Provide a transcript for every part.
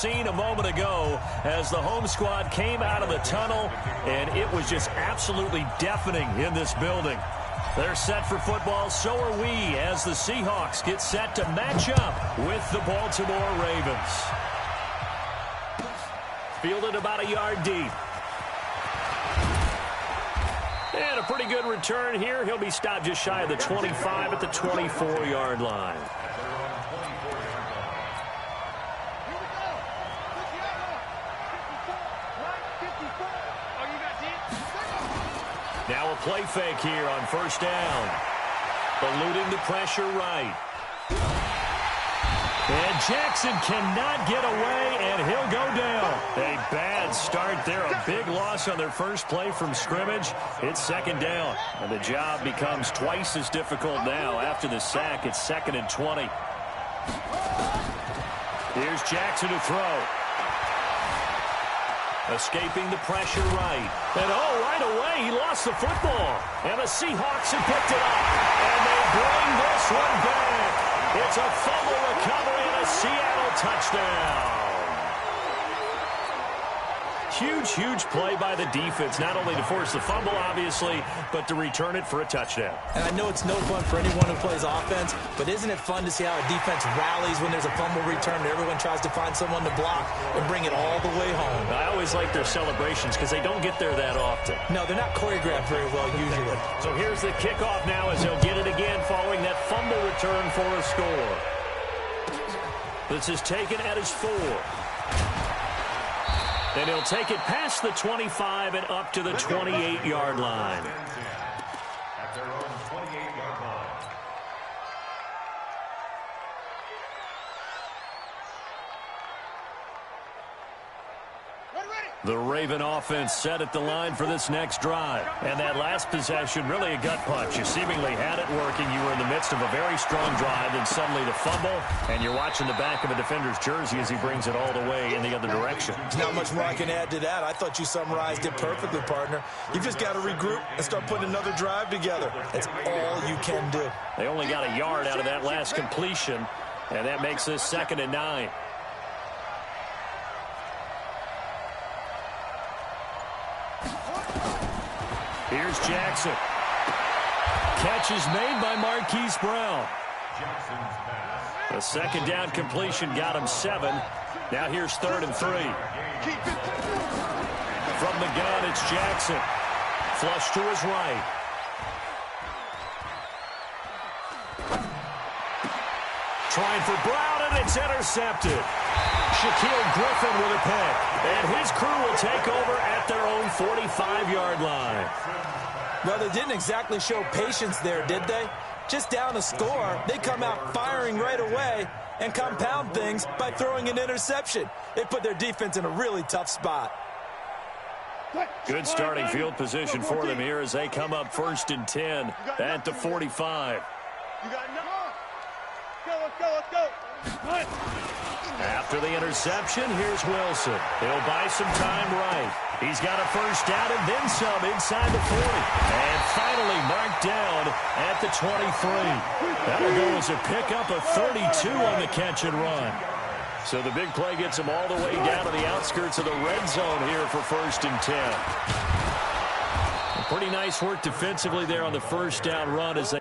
scene a moment ago as the home squad came out of the tunnel, and it was just absolutely deafening in this building. They're set for football, so are we, as the Seahawks get set to match up with the Baltimore Ravens. Fielded about a yard deep. And a pretty good return here. He'll be stopped just shy of the 25 at the 24-yard line. Now a play fake here on first down. Eluding the pressure right. And Jackson cannot get away, and he'll go down. A bad start there. A big loss on their first play from scrimmage. It's second down, and the job becomes twice as difficult now. After the sack, it's 2nd and 20. Here's Jackson to throw. Escaping the pressure right. And right away, he lost the football. And the Seahawks have picked it up. And they bring this one back. It's a fumble recovery and a Seattle touchdown. Huge play by the defense, not only to force the fumble, obviously, but to return it for a touchdown. And I know it's no fun for anyone who plays offense, but isn't it fun to see how a defense rallies when there's a fumble return and everyone tries to find someone to block and bring it all the way home? I always like their celebrations because they don't get there that often. No, they're not choreographed very well usually. So here's the kickoff now as they'll get it again following that fumble return for a score. This is taken at his 4. And he'll take it past the 25 and up to the 28-yard line. At their own 28-yard line. The Raven offense set at the line for this next drive. And that last possession, really a gut punch. You seemingly had it working. You were in the midst of a very strong drive, and suddenly the fumble, and you're watching the back of a defender's jersey as he brings it all the way in the other direction. There's not much more I can add to that. I thought you summarized it perfectly, partner. You just got to regroup and start putting another drive together. That's all you can do. They only got a yard out of that last completion, and that makes this 2nd and 9. Here's Jackson. Catch is made by Marquise Brown. The second down completion got him 7. Now here's 3rd and 3. From the gun, it's Jackson. Flush to his right. Trying for Brown, and it's intercepted. Shaquille Griffin with a pick. And his crew will take over at their own 45-yard line. Well, they didn't exactly show patience there, did they? Just down a score, they come out firing right away and compound things by throwing an interception. They put their defense in a really tough spot. Good starting field position for them here as they come up 1st and 10 at the 45. Let's go. After the interception, here's Wilson. He'll buy some time right. He's got a first down and then some inside the 40. And finally marked down at the 23. That'll go as a pickup of 32 on the catch and run. So the big play gets him all the way down to the outskirts of the red zone here for 1st and 10. Pretty nice work defensively there on the first down run as they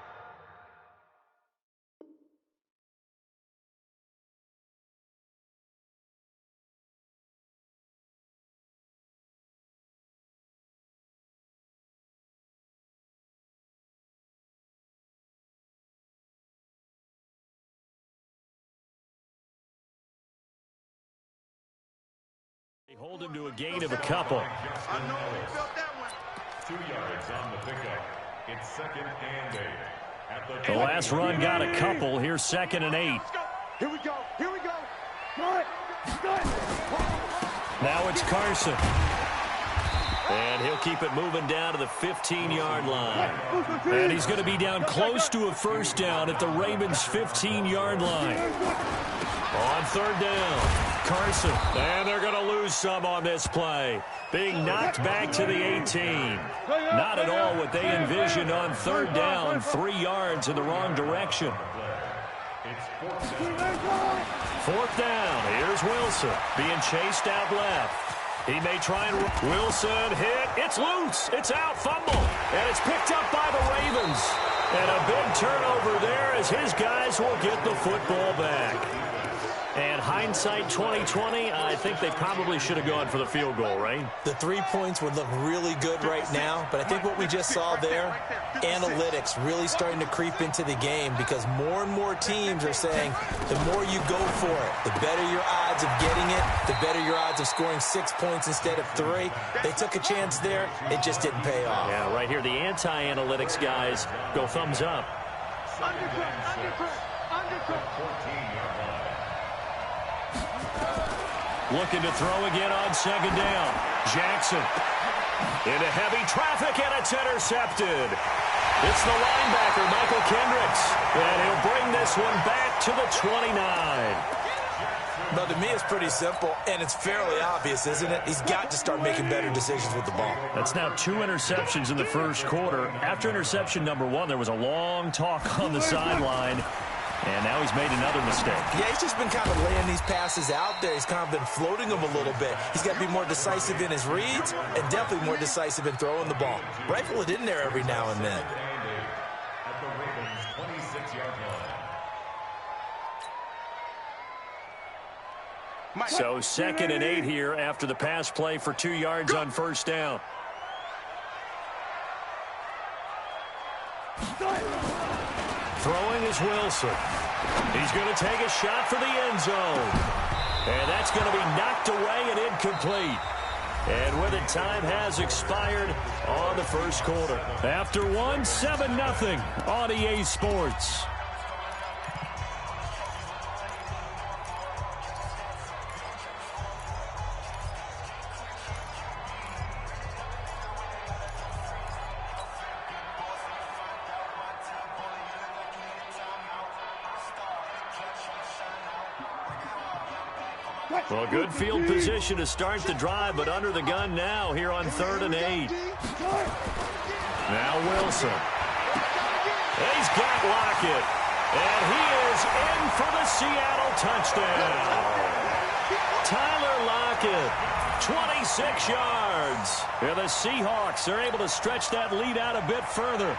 hold him to a gain of a couple. 2 yards on the pickup. It's 2nd and 8. The last run got a couple. Here's 2nd and 8. Here we go. Now it's Carson. And he'll keep it moving down to the 15-yard line. And he's going to be down close to a first down at the Ravens' 15-yard line. On 3rd down, Carson. And they're going to lose some on this play. Being knocked back to the 18. Not at all what they envisioned on 3rd down. 3 yards in the wrong direction. 4th down. Here's Wilson being chased out left. He may try and... Wilson hit. It's loose. It's out. Fumble. And it's picked up by the Ravens. And a big turnover there as his guys will get the football back. And hindsight 2020, I think they probably should have gone for the field goal, right? The 3 points would look really good right now, but I think what we just saw there, analytics really starting to creep into the game because more and more teams are saying the more you go for it, the better your odds of getting it, the better your odds of scoring 6 points instead of 3. They took a chance there. It just didn't pay off. Yeah, right here, the anti-analytics guys go thumbs up. Looking to throw again on 2nd down. Jackson into heavy traffic, and it's intercepted. It's the linebacker, Michael Kendricks, and he'll bring this one back to the 29. But to me, it's pretty simple, and it's fairly obvious, isn't it? He's got to start making better decisions with the ball. That's now 2 interceptions in the first quarter. After interception number 1, there was a long talk on the sideline. And now he's made another mistake. Yeah, he's just been kind of laying these passes out there. He's kind of been floating them a little bit. He's got to be more decisive in his reads and definitely more decisive in throwing the ball. Rifle it in there every now and then. At the Ravens' 26-yard line. So 2nd and 8 here after the pass play for 2 yards on 1st down. Throwing is Wilson. He's going to take a shot for the end zone. And that's going to be knocked away and incomplete. And with it, time has expired on the first quarter. After 1, 7-0 on EA Sports. Well, good field position to start the drive, but under the gun now here on 3rd and 8. Now Wilson. He's got Lockett. And he is in for the Seattle touchdown. Tyler Lockett, 26 yards. And the Seahawks are able to stretch that lead out a bit further.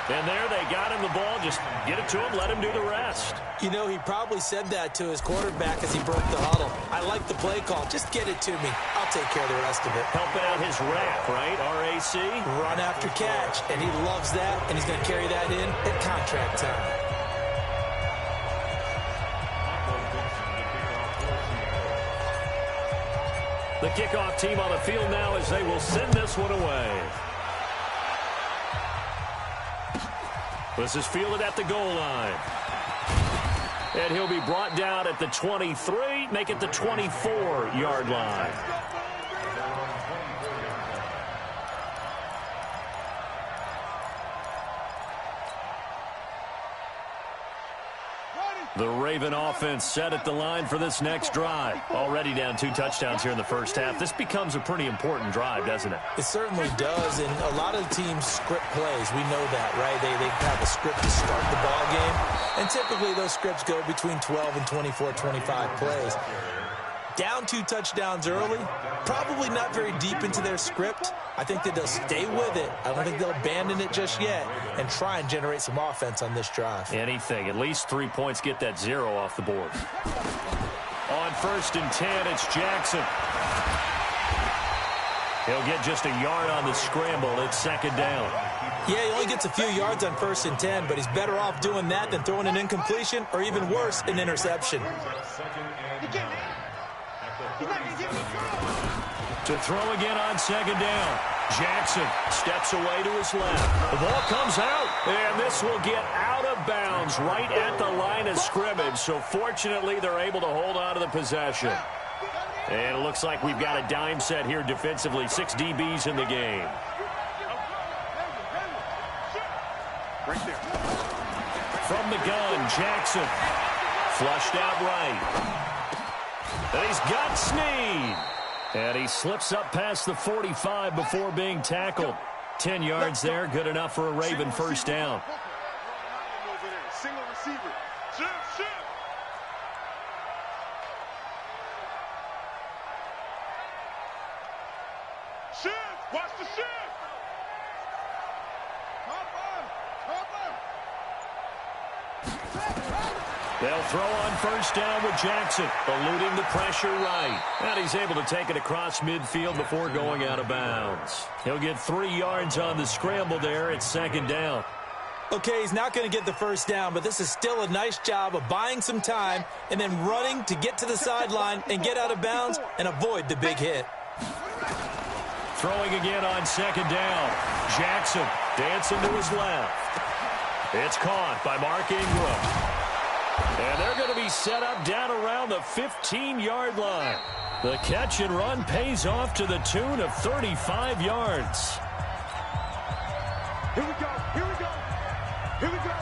And there they got him the ball. Just get it to him, let him do the rest. You know, he probably said that to his quarterback as he broke the huddle. I like the play call. Just get it to me. I'll take care of the rest of it. Helping out his RAC, right? R-A-C? Run after catch. And he loves that, and he's going to carry that in at contract time. The kickoff team on the field now as they will send this one away. This is fielded at the goal line. And he'll be brought down at the 23, make it the 24-yard line. The Raven offense set at the line for this next drive. Already down 2 touchdowns here in the first half. This becomes a pretty important drive, doesn't it? It certainly does, and a lot of teams script plays. We know that, right? They have a script to start the ball game, and typically those scripts go between 12 and 24, 25 plays. Down 2 touchdowns early, probably not very deep into their script. I think that they'll stay with it. I don't think they'll abandon it just yet and try and generate some offense on this drive. Anything. At least 3 points, get that 0 off the board. On 1st and 10, it's Jackson. He'll get just a yard on the scramble. It's 2nd down. Yeah, he only gets a few yards on 1st and 10, but he's better off doing that than throwing an incompletion or even worse, an interception. To throw again on 2nd down. Jackson steps away to his left. The ball comes out, and this will get out of bounds right at the line of scrimmage. So fortunately, they're able to hold on to the possession. And it looks like we've got a dime set here defensively. 6 DBs in the game. From the gun, Jackson. Flushed out right. And he's got Snead. And he slips up past the 45 before being tackled. 10 yards there, good enough for a Raven first down. shift. Watch the shift. They'll throw on first down with Jackson, eluding the pressure right. And he's able to take it across midfield before going out of bounds. He'll get 3 yards on the scramble there at second down. Okay, he's not going to get the first down, but this is still a nice job of buying some time and then running to get to the sideline and get out of bounds and avoid the big hit. Throwing again on second down. Jackson dancing to his left. It's caught by Mark Ingram. And they're going to be set up down around the 15-yard line. The catch and run pays off to the tune of 35 yards. Here we go. Here we go. Here we go.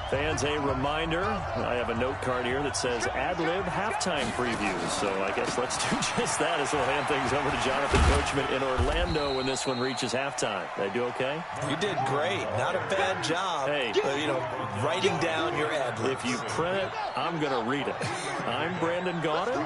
Fans, a reminder, I have a note card here that says ad-lib halftime previews. So I guess let's do just that as we'll hand things over to Jonathan Coachman in Orlando when this one reaches halftime. Did I do okay? You did great. Not a bad job. Hey, writing down your ad-libs. If you print it, I'm going to read it. I'm Brandon Gaudin.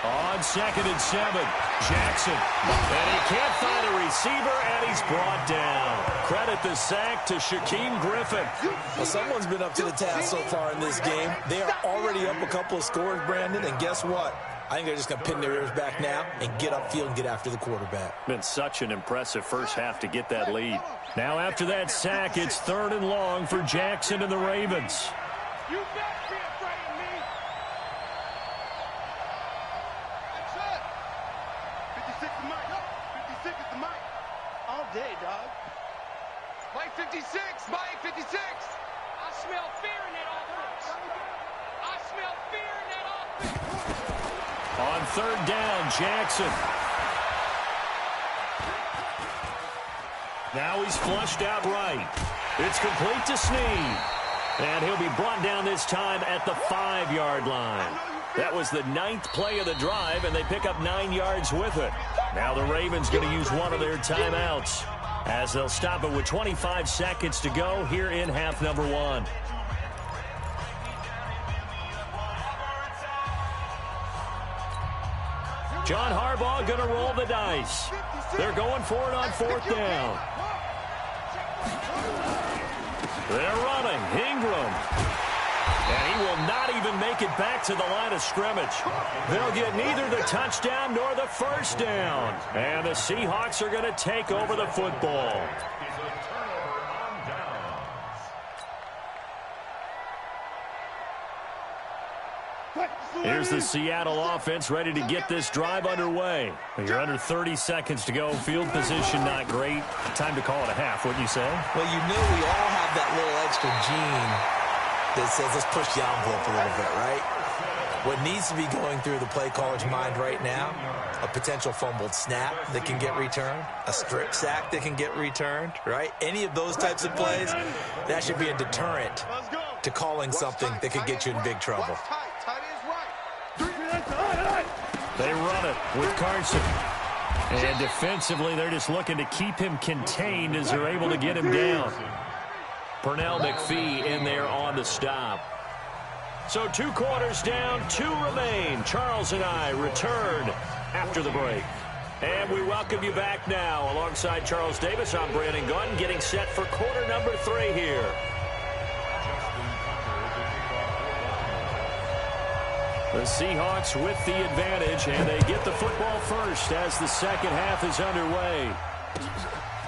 On second and 7, Jackson. And he can't find a receiver, and he's brought down. Credit the sack to Shaquem Griffin. Well, someone's been up to the task so far in this game. They are already up a couple of scores, Brandon, and guess what? I think they're just going to pin their ears back now and get upfield and get after the quarterback. Been such an impressive first half to get that lead. Now after that sack, it's 3rd and long for Jackson and the Ravens. You better be afraid of me. That's it. 56 is the mic. 56 is the mic. All day, dog. Mike 56. Mike 56. I smell fear in that offense. I smell fear in that offense. On 3rd down, Jackson. Now he's flushed out right. It's complete to Snead. And he'll be brought down this time at the 5-yard line. That was the 9th play of the drive, and they pick up 9 yards with it. Now the Ravens going to use one of their timeouts as they'll stop it with 25 seconds to go here in half number 1. John Harbaugh going to roll the dice. They're going for it on 4th down. They're running. Ingram. And he will not even make it back to the line of scrimmage. They'll get neither the touchdown nor the first down. And the Seahawks are going to take over the football. Here's the Seattle offense ready to get this drive underway. You're under 30 seconds to go. Field position not great. Time to call it a half, wouldn't you say? Well, you know we all have that little extra gene that says let's push the envelope a little bit, right? What needs to be going through the play caller's mind right now, a potential fumbled snap that can get returned, a strip sack that can get returned, right? Any of those types of plays, that should be a deterrent to calling something that could get you in big trouble. They run it with Carson. And defensively, they're just looking to keep him contained as they're able to get him down. Pernell McPhee in there on the stop. So 2 quarters down, 2 remain. Charles and I return after the break. And we welcome you back now. Alongside Charles Davis, I'm Brandon Gaudin, getting set for quarter number 3 here. The Seahawks with the advantage, and they get the football first as the second half is underway.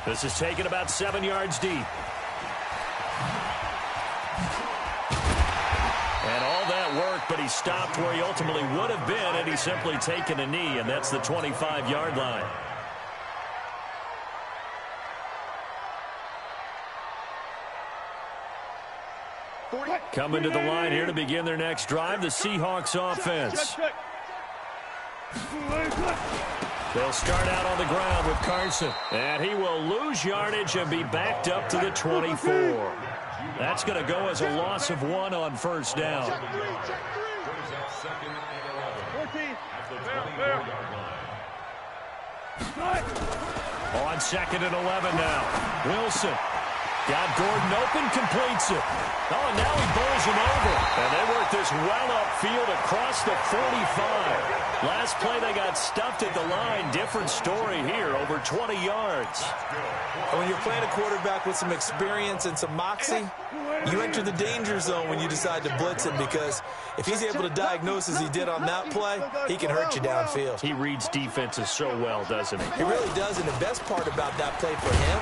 This is taken about 7 yards deep. And all that work, but he stopped where he ultimately would have been had he simply taken a knee, and that's the 25-yard line. Coming to the line here to begin their next drive, the Seahawks offense. They'll start out on the ground with Carson. And he will lose yardage and be backed up to the 24. That's going to go as a loss of 1 on first down. Brings up 2nd and 11. At the 24-yard line. On 2nd and 11 now. Wilson got Gordon open, completes it. Oh, and now he bowls him over. And they work this well upfield across the 45. Last play they got stuffed at the line. Different story here, over 20 yards. When you're playing a quarterback with some experience and some moxie, you enter the danger zone when you decide to blitz him, because if he's able to diagnose as he did on that play, he can hurt you downfield. He reads defenses so well, doesn't he? He really does, and the best part about that play for him,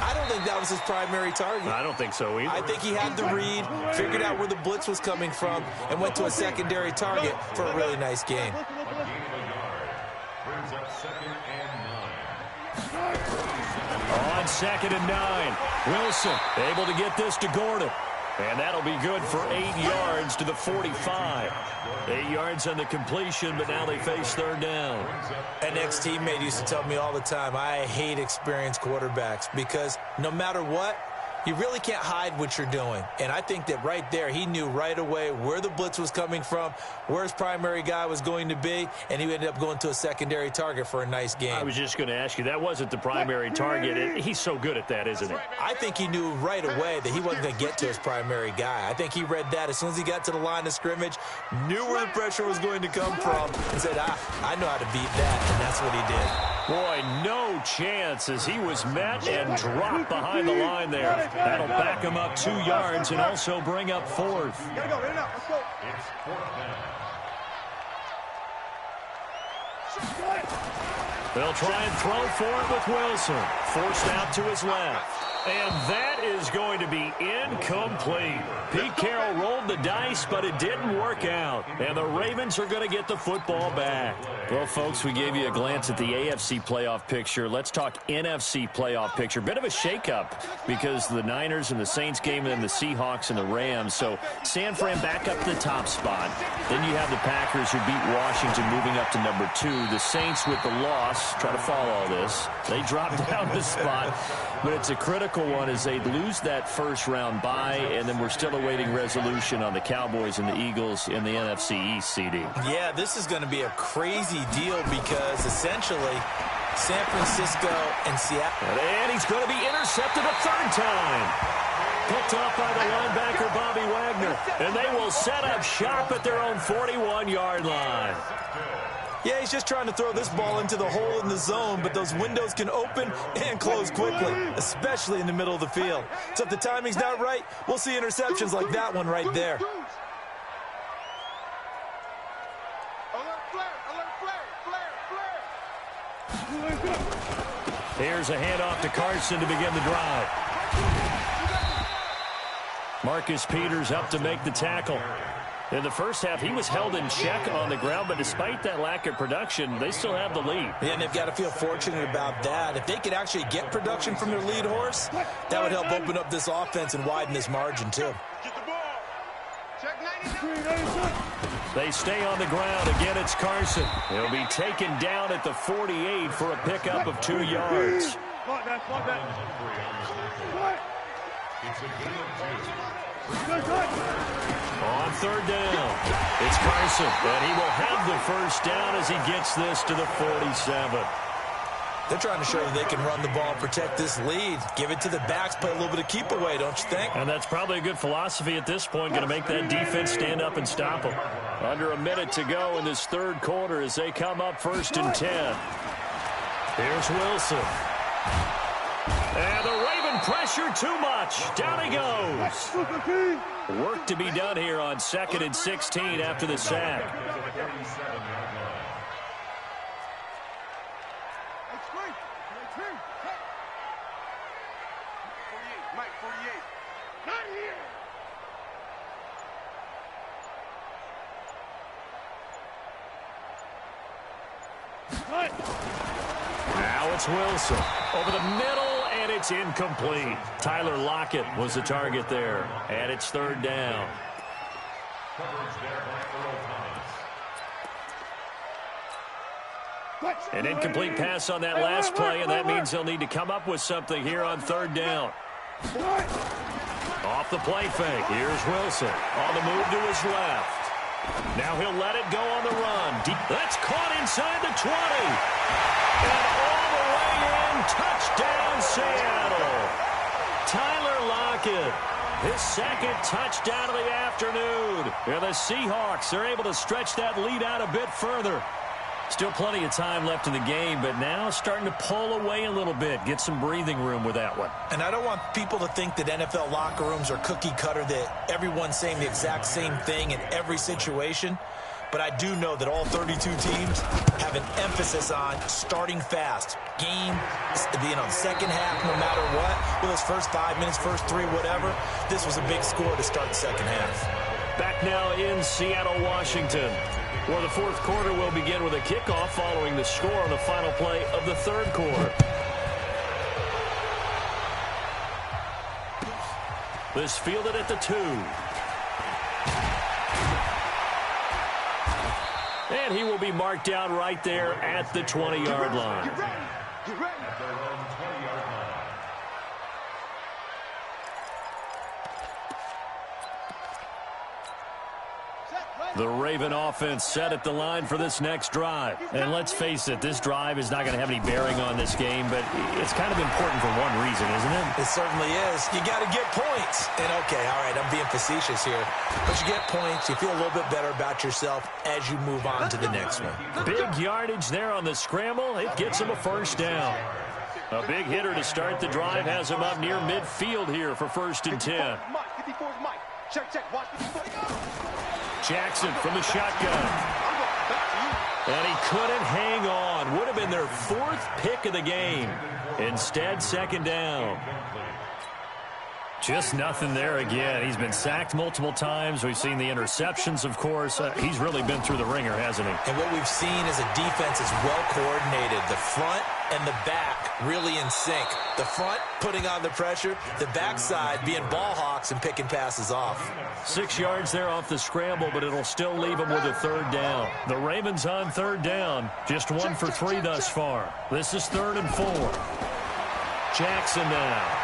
I don't think that was his primary target. I don't think so either. I think he had the read, figured out where the blitz was coming from, and went to a secondary target for a really nice game. A gain of a yard. Brings up 2nd and 9. On 2nd and 9. Wilson able to get this to Gordon. And that'll be good for 8 yards to the 45. 8 yards on the completion, but now they face 3rd down. An ex-teammate used to tell me all the time, I hate experienced quarterbacks, because no matter what, you really can't hide what you're doing. And I think that right there, he knew right away where the blitz was coming from, where his primary guy was going to be, and he ended up going to a secondary target for a nice game. I was just going to ask you, that wasn't the primary target. He's so good at that, isn't he? I think he knew right away that he wasn't going to get to his primary guy. I think he read that as soon as he got to the line of scrimmage, knew where the pressure was going to come from, and said, I know how to beat that, and that's what he did. Boy, no chance as he was met and dropped behind the line there. That'll back him up 2 yards and also bring up 4th. It's 4th down. They'll try and throw for it with Wilson. Forced out to his left. And that is going to be incomplete. Pete Carroll rolled the dice, but it didn't work out. And the Ravens are going to get the football back. Well, folks, we gave you a glance at the AFC playoff picture. Let's talk NFC playoff picture. Bit of a shakeup because the Niners and the Saints game and then the Seahawks and the Rams. So San Fran back up to the top spot. Then you have the Packers who beat Washington moving up to number 2. The Saints with the loss, try to follow all this. They dropped down the spot. But it's a critical one as they lose that first-round bye, and then we're still awaiting resolution on the Cowboys and the Eagles in the NFC East, CD. Yeah, this is going to be a crazy deal because essentially San Francisco and Seattle. And he's going to be intercepted a 3rd time. Picked off by the linebacker, Bobby Wagner. And they will set up shop at their own 41-yard line. Yeah, he's just trying to throw this ball into the hole in the zone, but those windows can open and close quickly, especially in the middle of the field. So if the timing's not right, we'll see interceptions like that one right there. Here's a handoff to Carson to begin the drive. Marcus Peters up to make the tackle. In the first half, he was held in check on the ground, but despite that lack of production, they still have the lead. And they've got to feel fortunate about that. If they could actually get production from their lead horse, that would help open up this offense and widen this margin, too. Get the ball. Check 99. They stay on the ground. Again, it's Carson. He'll be taken down at the 48 for a pickup of 2 yards. It's a gain of 2. On 3rd down, it's Carson, and he will have the first down as he gets this to the 47. They're trying to show that they can run the ball, protect this lead, give it to the backs, play a little bit of keep away, don't you think? And that's probably a good philosophy at this point, going to make that defense stand up and stop them. Under a minute to go in this 3rd quarter as they come up 1st and 10. Here's Wilson. And the Raven pressure too much. Down he goes. Work to be done here on 2nd and 16 after the sack. Mike, 48. Not here. Now it's Wilson. Over the middle, and it's incomplete. Tyler Lockett was the target there. And it's 3rd down. Coverage there by Earl Thomas. An incomplete pass on that last play, and that means they'll need to come up with something here on 3rd down. Off the play fake. Here's Wilson. On the move to his left. Now he'll let it go on the run. That's caught inside the 20. And all the way in, touchdown Seattle. Tyler Lockett, his second touchdown of the afternoon. And the Seahawks are able to stretch that lead out a bit further. Still plenty of time left in the game, but now starting to pull away a little bit. Get some breathing room with that one. And I don't want people to think that NFL locker rooms are cookie cutter, that everyone's saying the exact same thing in every situation. But I do know that all 32 teams have an emphasis on starting fast. Game, the second half, no matter what. Well, those first 5 minutes, first 3, whatever. This was a big score to start the second half. Back now in Seattle, Washington, where the fourth quarter will begin with a kickoff following the score on the final play of the third quarter. This fielded at the 2. And he will be marked down right there at the 20-yard line. Get ready. The Raven offense set at the line for this next drive. And let's face it, this drive is not going to have any bearing on this game, but it's kind of important for one reason, isn't it? It certainly is. You got to get points. And, okay, all right, I'm being facetious here. But you get points, you feel a little bit better about yourself as you move on to the next one. Big yardage there on the scramble. It gets him a first down. A big hitter to start the drive has him up near midfield here for 1st and 10. Check. Watch 54. Jackson from the shotgun. And he couldn't hang on. Would have been their 4th pick of the game. Instead, 2nd down. Just nothing there again. He's been sacked multiple times. We've seen the interceptions, of course. He's really been through the ringer, hasn't he? And what we've seen is a defense is well coordinated. The front and the back really in sync. The front putting on the pressure, the backside being ball hawks and picking passes off. 6 yards there off the scramble, but it'll still leave him with a 3rd down. The Ravens on 3rd down. Just 1 for 3 thus far. This is 3rd and 4. Jackson now.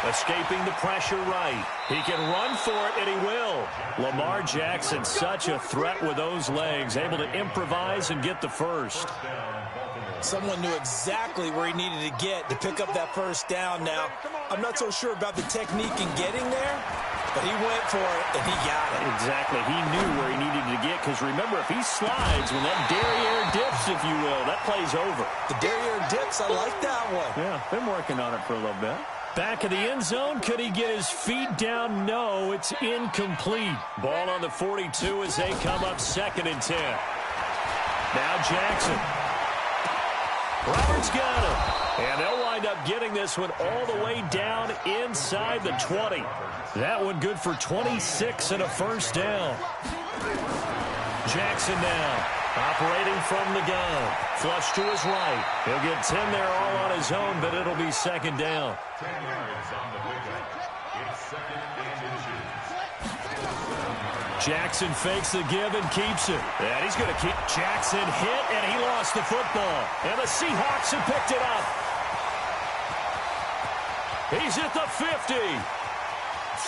Escaping the pressure right. He can run for it, and he will. Lamar Jackson, such a threat with those legs, able to improvise and get the first. Someone knew exactly where he needed to get to pick up that first down. Now, I'm not so sure about the technique in getting there, but he went for it, and he got it. Exactly. He knew where he needed to get, because remember, if he slides, when that derriere dips, if you will, that play's over. The derriere dips, I like that one. Yeah, been working on it for a little bit. Back of the end zone. Could he get his feet down? No, it's incomplete. Ball on the 42 as they come up 2nd and 10. Now Jackson. Roberts got him. And they'll wind up getting this one all the way down inside the 20. That one good for 26 and a first down. Jackson now. Operating from the gun. Flush to his right. He'll get 10 there all on his own, but it'll be 2nd down. 10 yards on the pickup. It's 2nd and 10. Jackson fakes the give and keeps it. And he's going to keep. Jackson hit, and he lost the football. And the Seahawks have picked it up. He's at the 50.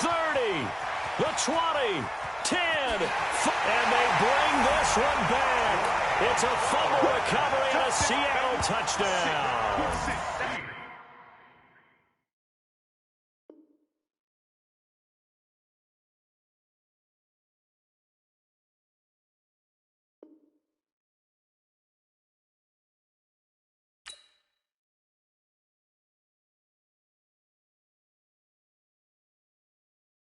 30. The 20. 10, and they bring this one back. It's a fumble recovery and a Seattle touchdown.